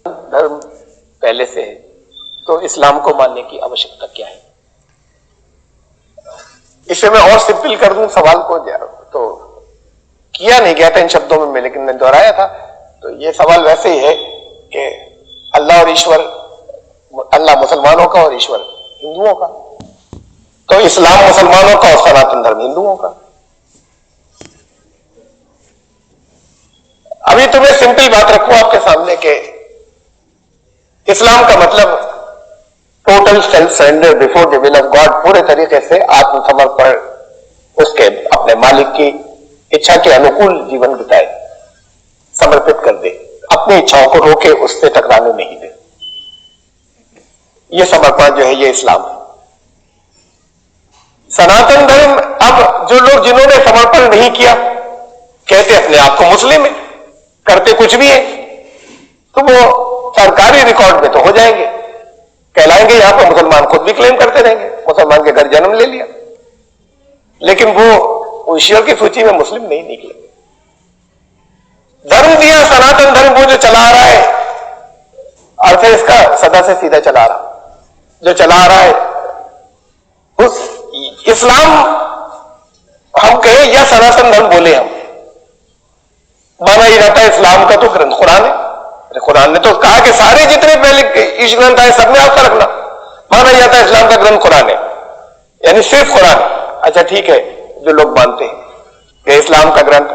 धर्म पहले से है तो इस्लाम को मानने की आवश्यकता क्या है? इसे मैं और सिंपल कर दूं सवाल को, तो किया नहीं गया था इन शब्दों में, लेकिन मैंने दोहराया था। तो ये सवाल वैसे ही है कि अल्लाह और ईश्वर, अल्लाह मुसलमानों का और ईश्वर हिंदुओं का, तो इस्लाम मुसलमानों का और सनातन धर्म हिंदुओं का। अभी तो मैं सिंपल बात रखूं आपके सामने कि इस्लाम का मतलब total self surrender before the will of God, पूरे तरीके से आत्मसमर्पण, उसके अपने मालिक की इच्छा के अनुकूल जीवन बिताए, समर्पित कर दे, अपनी इच्छाओं को रोके, उससे टकराने नहीं दे। यह समर्पण जो है ये इस्लाम है। सनातन धर्म, अब जो लोग जिन्होंने समर्पण नहीं किया कहते अपने आप को मुस्लिम है, करते कुछ भी है, तो वो सरकारी रिकॉर्ड में तो हो जाएंगे, कहलाएंगे यहां पर मुसलमान, खुद भी क्लेम करते रहेंगे मुसलमान के घर जन्म ले लिया, लेकिन वो ईश्वर की सूची में मुस्लिम नहीं निकले। धर्म दिया सनातन धर्म, वो जो चला रहा है, अर्थ है इसका सदा से सीधा चला रहा, जो चला रहा है उस इस्लाम हम कहें या सनातन धर्म बोले, हम माना ही जाता है इस्लाम का तो ग्रंथ कुरान है। कुरान ने तो कहा कि सारे जितने पहले ईश ग्रंथ आए सब में आस्था रखना, माना जाता है इस्लाम का ग्रंथ कुरान है, यानी सिर्फ कुरान। अच्छा ठीक है, जो लोग मानते हैं कि इस्लाम का ग्रंथ,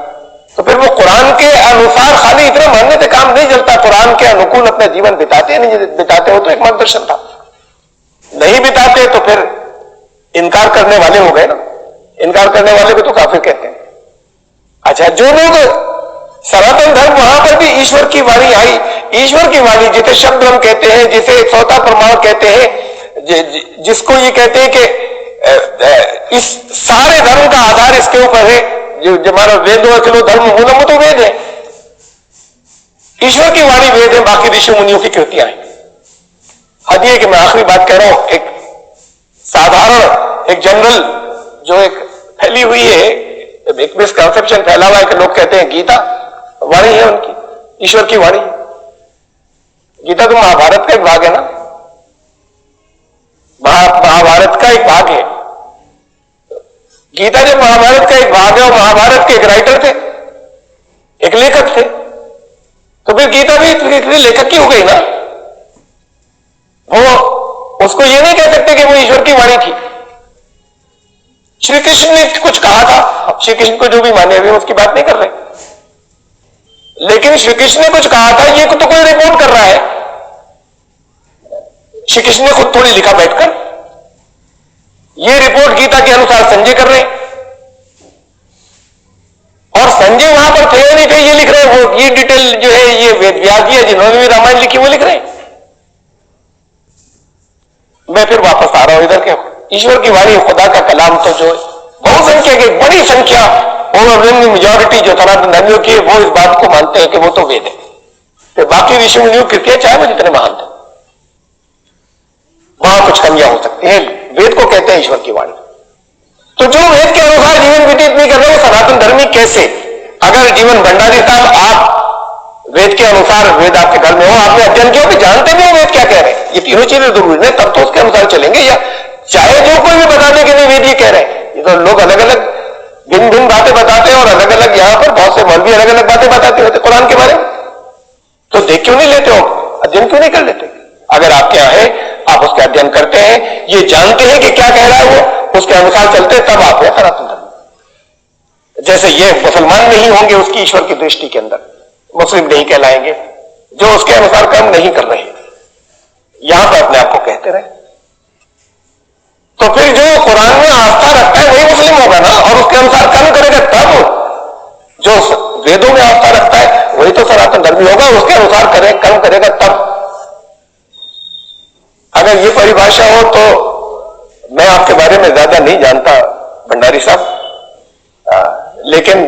तो फिर वो कुरान के अनुसार खाली इतना मानने से काम नहीं चलता, कुरान के अनुकूल अपना जीवन बिताते नहीं बिताते हो तो एक मार्गदर्शन था, नहीं बिताते तो फिर इनकार करने वाले हो गए ना, इनकार करने वाले को तो काफिर कहते हैं। अच्छा, जो लोग सनातन धर्म, वहां पर भी ईश्वर की वाणी आई, ईश्वर की वाणी जिसे शब्द हम कहते हैं, जिसे सौता प्रमाण कहते हैं, जिसको ये कहते हैं कि इस सारे धर्म का आधार इसके ऊपर है, जो हमारा वेदों किलो धर्म मूलम तो वेद है, ईश्वर की वाणी वेद है, बाकी ऋषि मुनियों की कृतियां हैं। हद ये कि मैं आखिरी बात कह रहा हूं, एक साधारण, एक जनरल जो एक फैली हुई है, एक मिसकंसेप्शन फैला हुआ है कि लोग कहते हैं गीता वाणी है उनकी, ईश्वर की वाणी। गीता तो महाभारत का एक भाग है ना, महाभारत का एक भाग है। गीता जब महाभारत का एक भाग है और महाभारत के एक राइटर थे, एक लेखक थे, तो फिर गीता भी लेखक की हो गई ना। वो उसको ये नहीं कह सकते कि वो ईश्वर की वाणी थी। श्री कृष्ण ने कुछ कहा था, श्री कृष्ण को जो भी माने हुए उसकी बात नहीं कर रहे, लेकिन श्री कृष्ण ने कुछ कहा था, ये तो कोई रिपोर्ट कर रहा है। श्री कृष्ण ने खुद थोड़ी लिखा बैठकर, ये रिपोर्ट गीता के अनुसार संजय कर रहे हैं, और संजय वहां पर थे नहीं थे ये लिख रहे हैं। वो ये डिटेल जो है ये वेद व्यास जी है जिन्होंने भी रामायण लिखी वो लिख रहे हैं। मैं फिर वापस आ रहा हूं इधर के ईश्वर की वाणी, खुदा का कलाम, तो जो बहुसंख्यक एक बड़ी संख्या, ओवरवेलमिंग मेजॉरिटी जो सनातन धर्मियों की है, वो इस बात को मानते हैं कि वो तो वेद है। तो बाकी ऋषि मुनियों कृतियां चाहे वो जितने महान थे, वहां कुछ कमियां हो सकती हैं, वेद को कहते हैं ईश्वर की वाणी। तो जो वेद के अनुसार जीवन व्यतीत नहीं कर रहे वो सनातन धर्मी कैसे? अगर जीवन भंडारी साहब, आप वेद के अनुसार, वेद आपके घर में हो, आपने अध्ययन किया, तो जानते भी हो वेद क्या कह रहे हैं, ये तीनों चीजें जरूरी है, तब तो उसके अनुसार चलेंगे। या चाहे जो कोई भी बता दे कि नहीं वेद ये कह रहे हैं, ये तो लोग अलग अलग भिन्न भिन्न बातें बताते हैं, और अलग अलग यहां पर बहुत से मौलवी अलग अलग बातें बताते होते कुरान के बारे में। तो देख क्यों नहीं लेते हो, अध्ययन क्यों नहीं कर लेते? अगर आपके यहां है, आप उसका अध्ययन करते हैं, ये जानते हैं कि क्या कह रहा है वो, उसके अनुसार चलते हैं, तब आप सनातन धर्म। जैसे ये मुसलमान नहीं होंगे उसकी ईश्वर की दृष्टि के अंदर, मुस्लिम नहीं कहलाएंगे, जो उसके अनुसार कर्म नहीं कर रहे, यहां पर अपने आप को कहते रहे। तो फिर जो कुरान में आस्था रखता है वही मुस्लिम होगा ना, और उसके अनुसार कर्म करेगा तब। जो वेदों में आस्था रखता है वही तो सनातन धर्मी होगा, उसके अनुसार कर्म करेगा तब। अगर ये परिभाषा हो तो मैं आपके बारे में ज्यादा नहीं जानता भंडारी साहब, लेकिन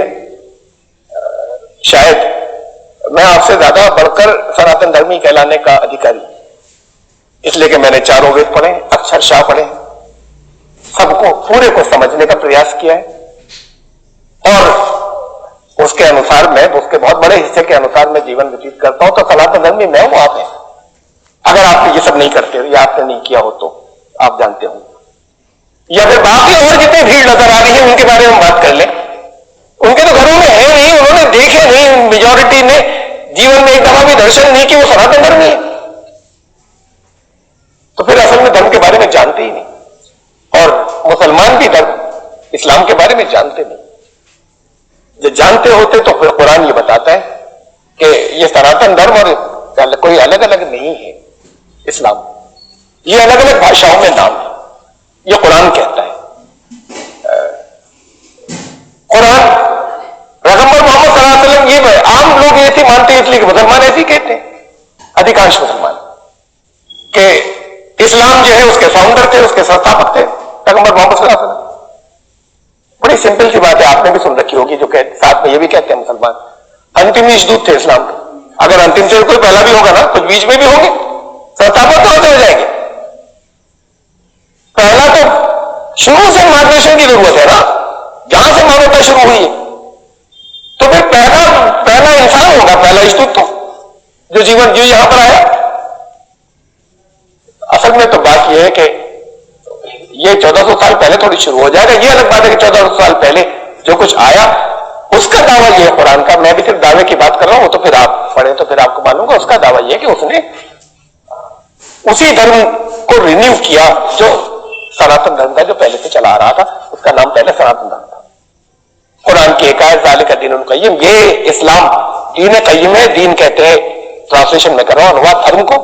शायद मैं आपसे ज्यादा बढ़कर सनातन धर्मी कहलाने का अधिकारी, इसलिए कि मैंने चारों वेद पढ़े, अक्षरशः पढ़े, सबको पूरे को समझने का प्रयास किया है, और उसके अनुसार मैं उसके बहुत बड़े बड़े हिस्से के अनुसार मैं जीवन व्यतीत करता हूं, तो सनातन धर्म में मैं हूं, आप हैं। अगर आप ये सब नहीं करते हो या आपने नहीं किया हो तो आप जानते हो, या फिर बाकी और जितनी भीड़ नजर आ रही है उनके बारे में बात कर लें। उनके तो घरों में है नहीं, उन्होंने देखे नहीं, मेजॉरिटी ने जीवन में एक दफा भी दर्शन नहीं कि वो सनातन धर्म है, तो फिर असल में धर्म के बारे में जानते ही नहीं। और मुसलमान भी धर्म इस्लाम के बारे में जानते नहीं। जो जानते होते तो फिर कुरान ये बताता है कि ये सनातन धर्म और कोई अलग अलग नहीं है। इस्लाम ये अलग अलग भाषाओं में नाम है, ये कुरान कहता है। कुरान पैगंबर मोहम्मद सल्लल्लाहु अलैहि वसल्लम, ये आम लोग ऐसे मानते हैं, इसलिए मुसलमान ऐसे कहते हैं, अधिकांश मुसलमान, कि इस्लाम जो है उसके फाउंडर थे, उसके संस्थापक थे पैगंबर मोहम्मद सल्लल्लाहु अलैहि वसल्लम। बड़ी सिंपल सी बात है, आपने भी सुन रखी होगी, जो साथ में ये भी कहते हैं मुसलमान अंतिम ईशदूत थे इस्लाम के। अगर अंतिम से कोई पहला भी होगा ना, कुछ बीच में भी होंगे, संस्थापक तो होते हो जाएंगे। पहला तो शुरू से मार्गदर्शन की जरूरत है ना, जहां से मानवता शुरू हुई है, तो फिर पहला इंसान होगा, पहला ईशदूत तो जो जीवन जो यहां पर आया। असल में तो बात यह है कि ये 1400 साल पहले थोड़ी शुरू हो जाएगा। ये अलग बात है कि 1400 साल पहले जो कुछ आया उसका दावा यह है कुरान का। मैं भी सिर्फ दावे की बात कर रहा हूं, वो तो फिर आप पढ़े तो फिर आपको मालूम। उसका दावा यह है कि उसने उसी धर्म को रिन्यू किया जो सनातन धर्म का जो पहले से चला आ रहा था, उसका नाम पहले सनातन धर्म था। कुरान की एक आयत ज़ालिका दीनुल क़य्यिम, ये इस्लाम दीन क़य्यिम है। दीन कहते हैं, ट्रांसलेशन में कर रहा हूं अनुवाद, धर्म को,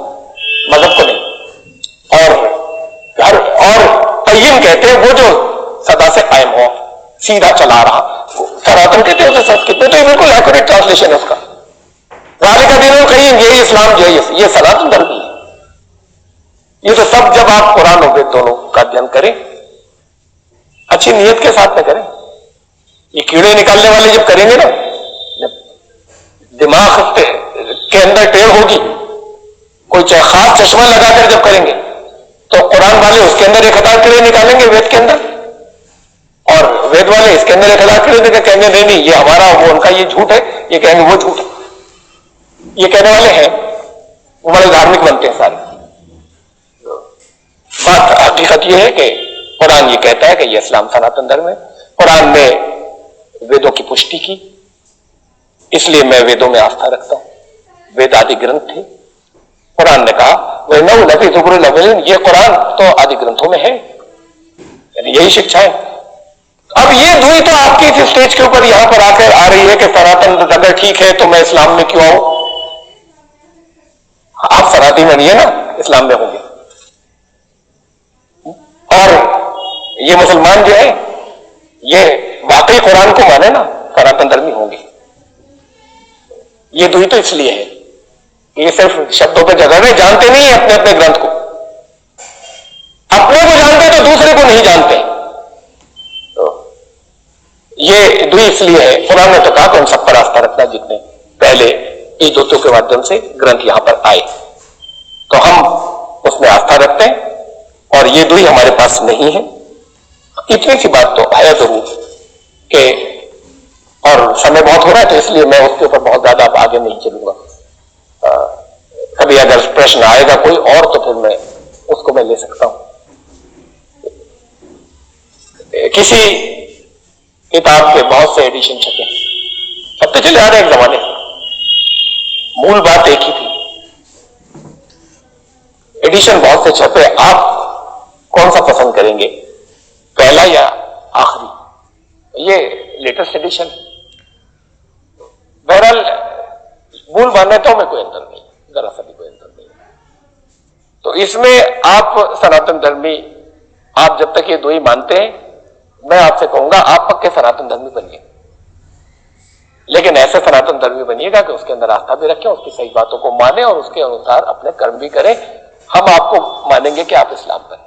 मजहब को नहीं। और क़य्यिम कहते हैं वो जो सदा से कायम हो, सीधा चला रहा, सनातन कहते हैं उसे संस्कृत में। तो ये बिल्कुल एक्यूरेट ट्रांसलेशन है उसका। ज़ालिका दीनुल क़य्यिम, ये इस्लाम जो है ये सनातन धर्म ही है। ये तो सब, जब आप कुरान और वेद दोनों का अध्ययन करें, अच्छी नीयत के साथ में करें। ये कीड़े निकालने वाले जब करेंगे ना, जब दिमाग के अंदर टेढ़ होगी, कोई खास चश्मा लगाकर जब करेंगे, तो कुरान वाले उसके अंदर 1000 कीड़े निकालेंगे वेद के अंदर, और वेद वाले इसके अंदर 1000 कीड़े कहेंगे नहीं नहीं ये हमारा, वो उनका, ये झूठ है, ये कहेंगे वो झूठ है। ये कहने वाले हैं, वो बड़े धार्मिक बनते हैं सारे। बात हकीकत यह है कि कुरान ये कहता है कि ये इस्लाम सनातन धर्म है। कुरान ने वेदों की पुष्टि की, इसलिए मैं वेदों में आस्था रखता हूं। वेद आदि ग्रंथ थे। कुरान ने कहा वह नौ नबी ज़ुबुरुल अव्वलीन, ये कुरान तो आदि ग्रंथों में है, यही शिक्षा है। अब ये दुई तो आपकी इस स्टेज के ऊपर यहां पर आकर आ रही है कि सनातन अगर ठीक है तो मैं इस्लाम में क्यों आऊं। आप सनातनी बनिए ना, इस्लाम में होंगे। और ये मुसलमान जो है ये वाकई कुरान को माने ना, सनातन धर्मी होंगे। ये दुई तो इसलिए है, ये सिर्फ शब्दों पे जगह में जानते नहीं है अपने अपने ग्रंथ को। अपने को जानते तो दूसरे को नहीं जानते। तो ये दुई इसलिए है। कुरान ने तो कहा कि उन सब पर आस्था रखना जितने पहले ईदों के माध्यम से ग्रंथ यहां पर आए, तो हम उसमें आस्था रखते हैं। और ये दुई हमारे पास नहीं है। इतनी सी बात तो है जरूर कि, और समय बहुत हो रहा है तो इसलिए मैं उसके ऊपर बहुत ज्यादा आगे नहीं चलूंगा। कभी अगर प्रश्न आएगा कोई और तो फिर मैं उसको मैं ले सकता हूं। किसी किताब के बहुत से एडिशन छपे, अब तो चले आ रहे एक जमाने, मूल बात एक ही थी। एडिशन बहुत से छपे, आप कौन सा पसंद करेंगे, पहला या आखिरी? ये लेटेस्ट एडिशन। बहरहाल मूल मान्यताओं में कोई अंतर नहीं, जरा सा भी कोई अंतर नहीं। तो इसमें आप सनातन धर्मी, आप जब तक ये दो ही मानते हैं, मैं आपसे कहूंगा आप पक्के सनातन धर्मी बनिए। लेकिन ऐसे सनातन धर्मी बनिएगा कि उसके अंदर आस्था भी रखें, उसकी सही बातों को माने और उसके अनुसार अपने कर्म भी करें। हम आपको मानेंगे कि आप इस्लाम पर हैं।